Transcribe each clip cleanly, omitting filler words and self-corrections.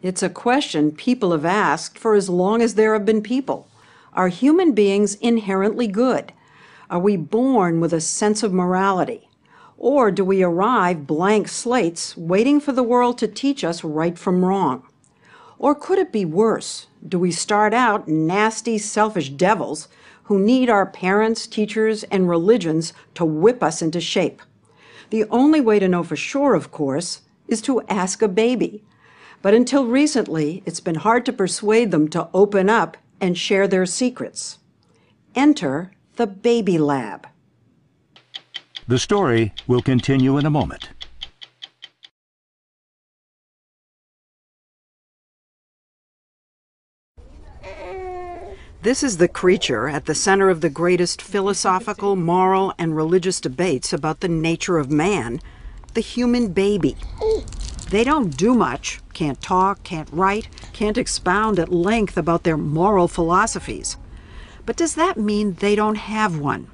It's a question people have asked for as long as there have been people. Are human beings inherently good? Are we born with a sense of morality? Or do we arrive blank slates, waiting for the world to teach us right from wrong? Or could it be worse? Do we start out nasty, selfish devils who need our parents, teachers, and religions to whip us into shape? The only way to know for sure, of course, is to ask a baby. But until recently, it's been hard to persuade them to open up and share their secrets. Enter the baby lab. The story will continue in a moment. This is the creature at the center of the greatest philosophical, moral, and religious debates about the nature of man, the human baby. They don't do much, can't talk, can't write, can't expound at length about their moral philosophies. But does that mean they don't have one?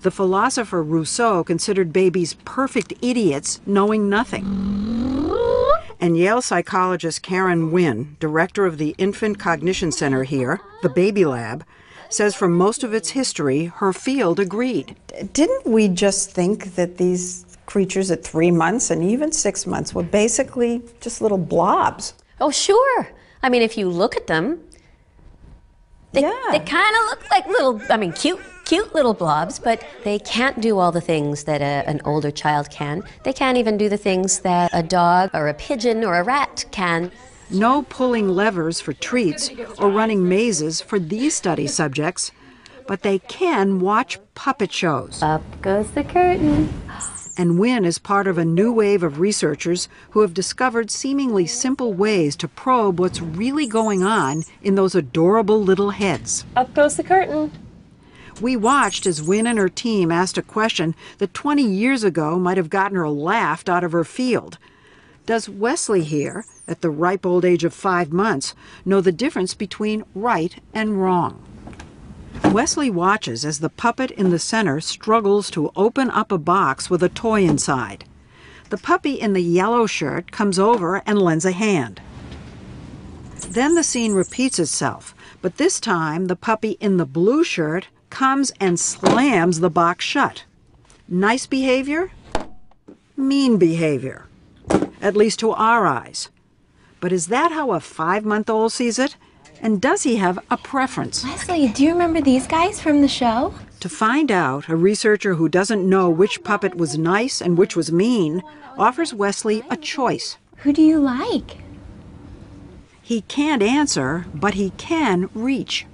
The philosopher Rousseau considered babies perfect idiots knowing nothing. And Yale psychologist Karen Wynn, director of the Infant Cognition Center here, the Baby Lab, says for most of its history, her field agreed. Didn't we just think that these creatures at 3 months and even 6 months were basically just little blobs? Oh, sure. I mean, if you look at them, they kind of look like little, cute little blobs, but they can't do all the things that an older child can. They can't even do the things that a dog or a pigeon or a rat can. No pulling levers for treats or running mazes for these study subjects, but they can watch puppet shows. Up goes the curtain. And Wynn is part of a new wave of researchers who have discovered seemingly simple ways to probe what's really going on in those adorable little heads. Up goes the curtain. We watched as Wynn and her team asked a question that 20 years ago might have gotten her laughed out of her field. Does Wesley here, at the ripe old age of 5 months, know the difference between right and wrong? Wesley watches as the puppet in the center struggles to open up a box with a toy inside. The puppy in the yellow shirt comes over and lends a hand. Then the scene repeats itself, but this time the puppy in the blue shirt comes and slams the box shut. Nice behavior? Mean behavior. At least to our eyes. But is that how a 5-month-old sees it? And does he have a preference? Leslie, do you remember these guys from the show? To find out, a researcher who doesn't know which puppet was nice and which was mean offers Wesley a choice. Who do you like? He can't answer, but he can reach.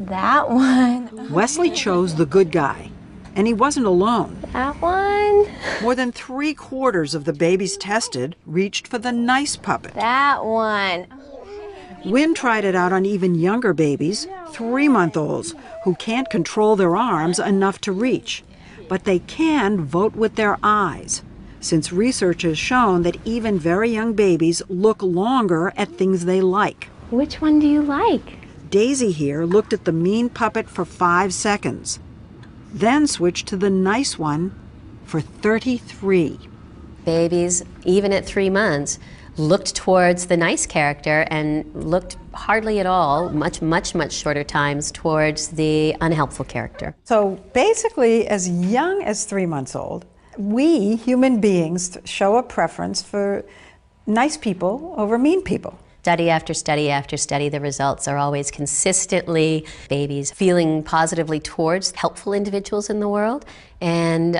That one. Wesley chose the good guy, and he wasn't alone. That one. More than 3/4 of the babies tested reached for the nice puppet. That one. Wynn tried it out on even younger babies, 3-month-olds, who can't control their arms enough to reach. But they can vote with their eyes, since research has shown that even very young babies look longer at things they like. Which one do you like? Daisy here looked at the mean puppet for 5 seconds, then switched to the nice one for 33. Babies, even at 3 months, looked towards the nice character and looked hardly at all, much shorter times, towards the unhelpful character. So basically, as young as 3 months old, we human beings show a preference for nice people over mean people. Study after study after study, the results are always consistently babies feeling positively towards helpful individuals in the world and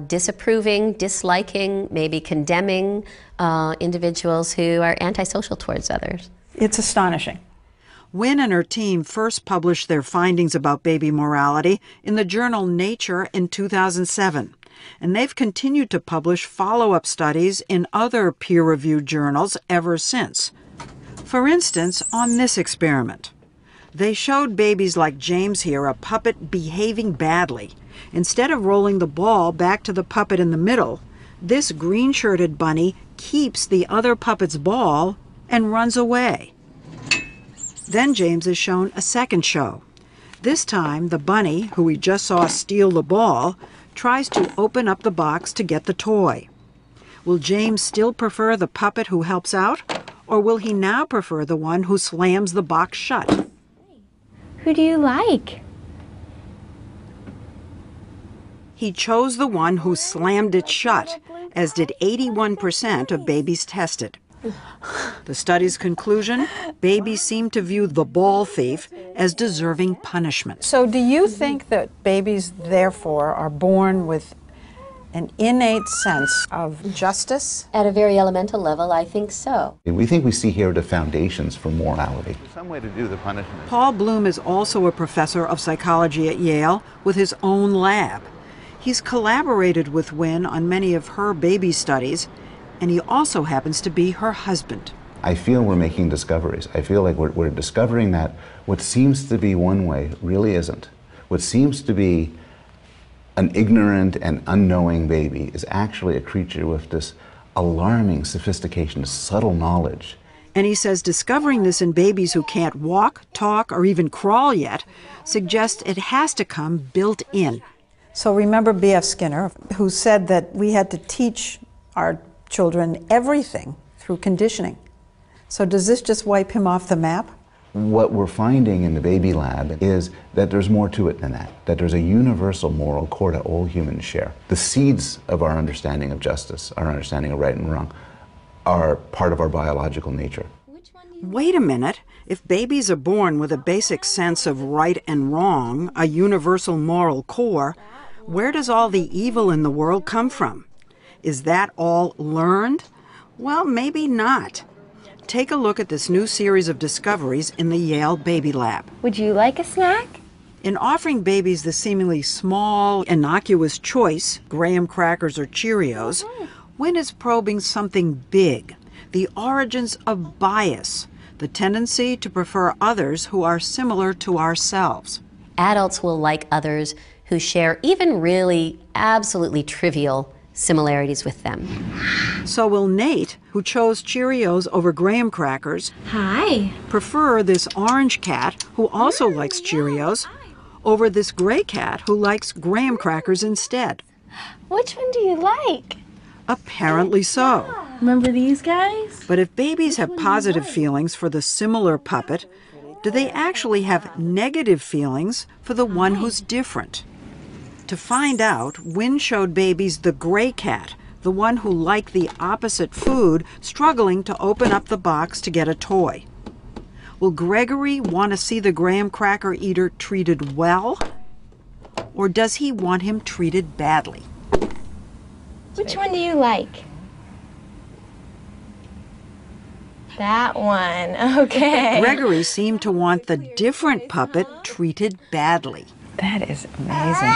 disapproving, disliking, maybe condemning individuals who are antisocial towards others. It's astonishing. Wynn and her team first published their findings about baby morality in the journal Nature in 2007. And they've continued to publish follow-up studies in other peer-reviewed journals ever since. For instance, on this experiment, they showed babies like James here a puppet behaving badly. Instead of rolling the ball back to the puppet in the middle, this green-shirted bunny keeps the other puppet's ball and runs away. Then James is shown a second show. This time, the bunny, who we just saw steal the ball, tries to open up the box to get the toy. Will James still prefer the puppet who helps out? Or will he now prefer the one who slams the box shut? Who do you like? He chose the one who slammed it shut, as did 81% of babies tested. The study's conclusion, babies seem to view the ball thief as deserving punishment. So do you think that babies, therefore, are born with an innate sense of justice? At a very elemental level, I think so. We think we see here the foundations for morality. Some way to do the punishment. Paul Bloom is also a professor of psychology at Yale with his own lab. He's collaborated with Wynne on many of her baby studies, and he also happens to be her husband. I feel we're making discoveries. I feel like we're discovering that what seems to be one way really isn't. What seems to be an ignorant and unknowing baby is actually a creature with this alarming sophistication, subtle knowledge. And he says discovering this in babies who can't walk, talk, or even crawl yet suggests it has to come built in. So remember B.F. Skinner, who said that we had to teach our children everything through conditioning. So does this just wipe him off the map? What we're finding in the baby lab is that there's more to it than that there's a universal moral core that all humans share. The seeds of our understanding of justice, our understanding of right and wrong, are part of our biological nature. Wait a minute. If babies are born with a basic sense of right and wrong, a universal moral core, where does all the evil in the world come from? Is that all learned? Well, maybe not. Take a look at this new series of discoveries in the Yale Baby Lab. Would you like a snack? In offering babies the seemingly small, innocuous choice, graham crackers or Cheerios, Wynne is probing something big, the origins of bias, the tendency to prefer others who are similar to ourselves. Adults will like others who share even really absolutely trivial similarities with them. So will Nate, who chose Cheerios over graham crackers, Hi. prefer this orange cat, who also likes Cheerios, over this gray cat who likes graham crackers instead? Which one do you like? Apparently so. Remember these guys? But if babies have positive feelings for the similar puppet, do they actually have negative feelings for the one who's different? To find out, Wynne showed babies the gray cat, the one who liked the opposite food, struggling to open up the box to get a toy. Will Gregory want to see the graham cracker eater treated well? Or does he want him treated badly? Which one do you like? That one. Okay. Gregory seemed to want the different puppet treated badly. That is amazing.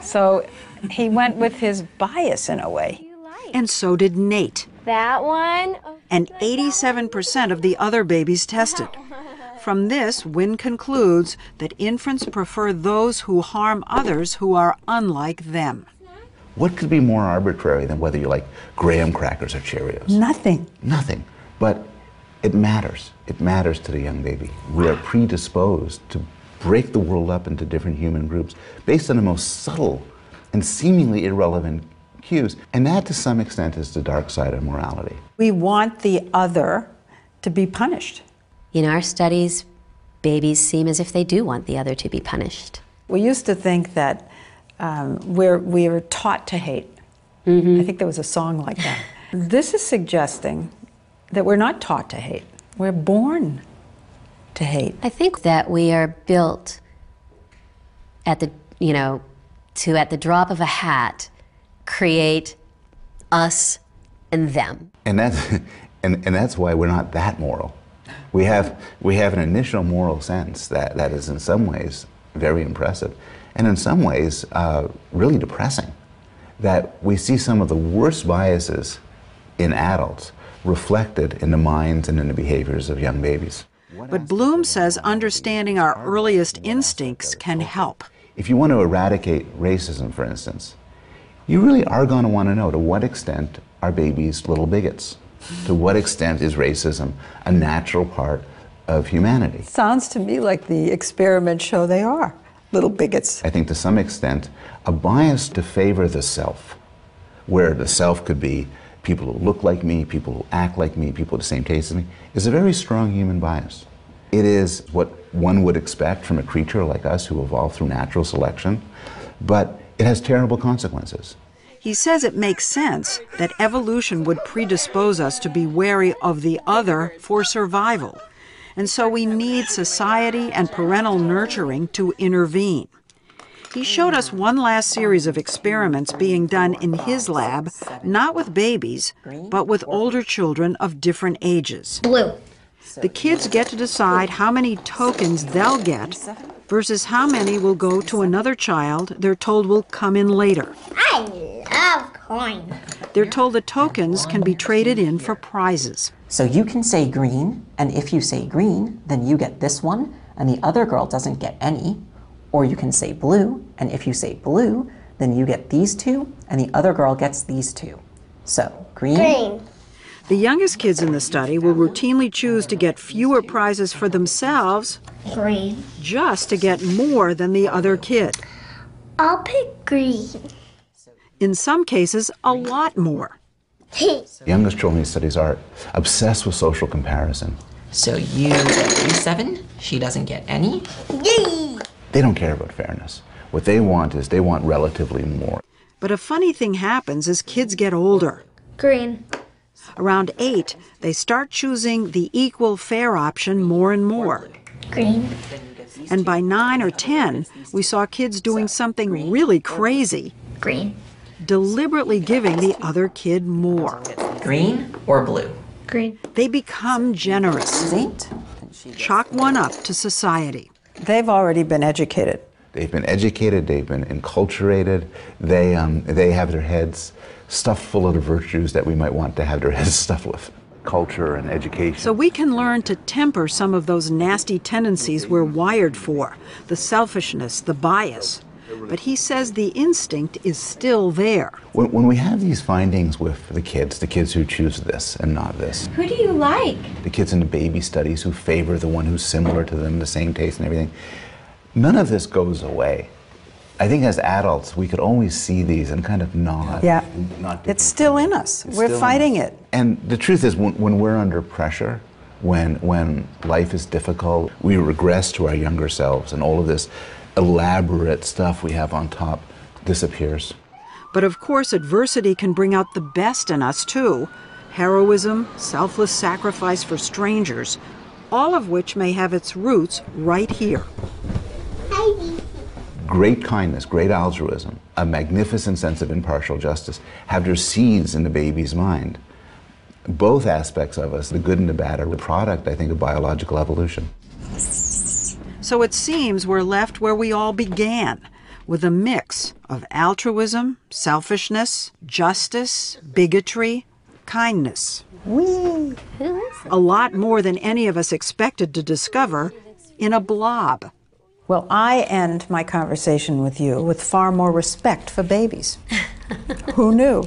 So he went with his bias in a way. And so did Nate, That one. and 87% of the other babies tested. From this, Wynne concludes that infants prefer those who harm others who are unlike them. What could be more arbitrary than whether you like graham crackers or Cheerios? Nothing. Nothing. But it matters. It matters to the young baby. We are predisposed to break the world up into different human groups based on the most subtle and seemingly irrelevant cues. And that, to some extent, is the dark side of morality. We want the other to be punished. In our studies, babies seem as if they do want the other to be punished. We used to think that we're taught to hate. I think there was a song like that. This is suggesting that we're not taught to hate. We're born to hate. I think that we are built at the, to at the drop of a hat, create us and them. And that's why we're not that moral. We have an initial moral sense that is in some ways very impressive, and in some ways really depressing. That we see some of the worst biases in adults reflected in the minds and in the behaviors of young babies. But Bloom says understanding our earliest instincts can help. If you want to eradicate racism, for instance, you really are going to want to know to what extent are babies little bigots? To what extent is racism a natural part of humanity? Sounds to me like the experiments show they are little bigots. I think to some extent, a bias to favor the self, where the self could be people who look like me, people who act like me, people with the same taste as me, is a very strong human bias. It is what one would expect from a creature like us who evolved through natural selection, but it has terrible consequences. He says it makes sense that evolution would predispose us to be wary of the other for survival, and so we need society and parental nurturing to intervene. He showed us one last series of experiments being done in his lab, not with babies, but with older children of different ages. Blue. The kids get to decide how many tokens they'll get versus how many will go to another child they're told will come in later. I love coins. They're told the tokens can be traded in for prizes. So you can say green, and if you say green, then you get this one, and the other girl doesn't get any. Or you can say blue, and if you say blue, then you get these two, and the other girl gets these two. So, green. Green. The youngest kids in the study will routinely choose to get fewer prizes for themselves Green. just to get more than the other kid. I'll pick green. In some cases, a lot more. The youngest children in these studies are obsessed with social comparison. So you get 7, she doesn't get any. Yay! They don't care about fairness. What they want is they want relatively more. But a funny thing happens as kids get older. Green. Around 8, they start choosing the equal fair option more and more. Green. And by 9 or 10, we saw kids doing something really crazy, Green. deliberately giving the other kid more. Green or blue? Green. They become generous. 8. Chalk one up to society. They've already been educated. They've been educated, they've been enculturated, they have their heads stuffed full of the virtues that we might want to have their heads stuffed with. Culture and education. So we can learn to temper some of those nasty tendencies we're wired for, the selfishness, the bias. But he says the instinct is still there. When we have these findings with the kids who choose this and not this, Who do you like? the kids in the baby studies who favor the one who's similar to them, the same taste and everything, none of this goes away. I think as adults, we could always see these and kind of nod. Yeah. Not It's still in us. It's We're still in fighting us. it. And the truth is, when we're under pressure, when life is difficult, we regress to our younger selves, and all of this elaborate stuff we have on top disappears. But of course, adversity can bring out the best in us too. Heroism, selfless sacrifice for strangers, all of which may have its roots right here. Great kindness, great altruism, a magnificent sense of impartial justice have their seeds in the baby's mind. Both aspects of us, the good and the bad, are a product, I think, of biological evolution. So it seems we're left where we all began, with a mix of altruism, selfishness, justice, bigotry, kindness. A lot more than any of us expected to discover in a blob. Well, I end my conversation with you with far more respect for babies. Who knew?